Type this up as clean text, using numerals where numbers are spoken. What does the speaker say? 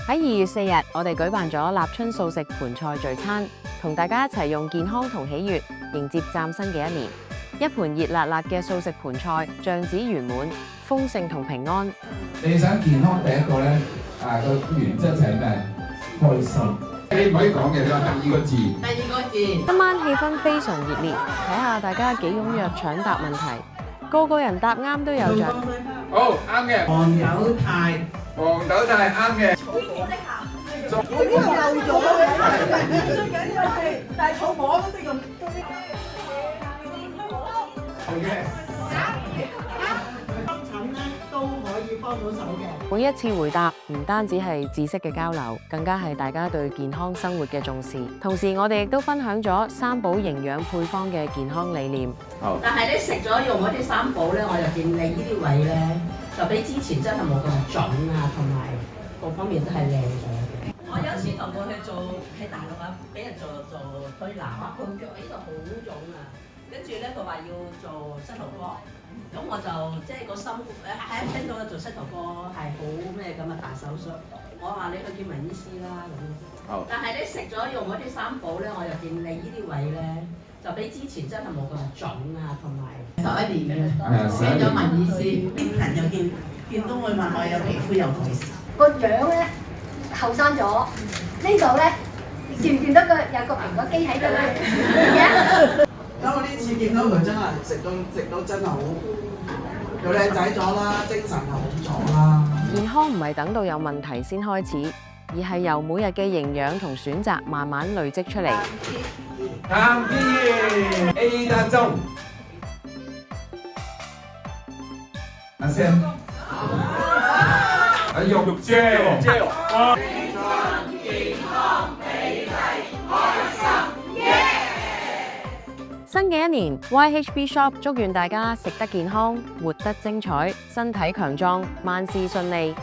喺2月4日，我哋舉辦咗立春素食盤菜聚餐，同大家一齊用健康同喜悅迎接嶄新嘅一年。一盤熱辣辣嘅素食盤菜，醬子圓滿、豐盛同平安。你想健康第一個咧，個原則就係咩？開心。你唔可以講嘅，你話第二個字。第二個字。今晚氣氛非常熱烈，睇下大家幾踴躍搶答問題，個人答啱都有獎。好，啱嘅。黃油泰。黃豆泰啱嘅。呢個漏咗嘅，最緊要係，但係草果都識用。好嘅。濕疹咧都可以幫到手嘅。每一次回答唔單止係知識嘅交流，更加係大家對健康生活嘅重視。同時，我哋亦都分享咗三寶營養配方嘅健康理念。好。但係咧食咗用嗰啲三寶咧，我就見你呢啲位咧，就比之前真係冇咁準啊，同埋各方面都係靚咗嘅。我有時同佢去做喺大陸啊，俾人做推拿啊，佢腳呢度好腫啊，跟住咧佢話要做膝頭哥，咁我就即係個心喺聽到做膝頭哥係好咩咁啊大手術，我話你去見名醫師啦咁。好。但係你食咗用嗰啲三寶咧，我就見你呢啲位咧，就比之前真係冇咁準啊，同埋11年嘅，見咗文醫師，啲朋友見到佢問我有皮膚有改善。個樣咧後生咗，呢度咧見唔見到有個蘋果肌喺度咧？咁我呢次見到佢真係食到真係好，又靚仔咗啦，精神又好咗啦。健康唔係等到有問題先開始，而係由每日嘅營養同選擇慢慢累積出嚟。啱啲 A 得中。阿 Sam。阿玉姐。新嘅一年 ，YHB Shop 祝願大家食得健康，活得精彩，身體強壯，萬事順利。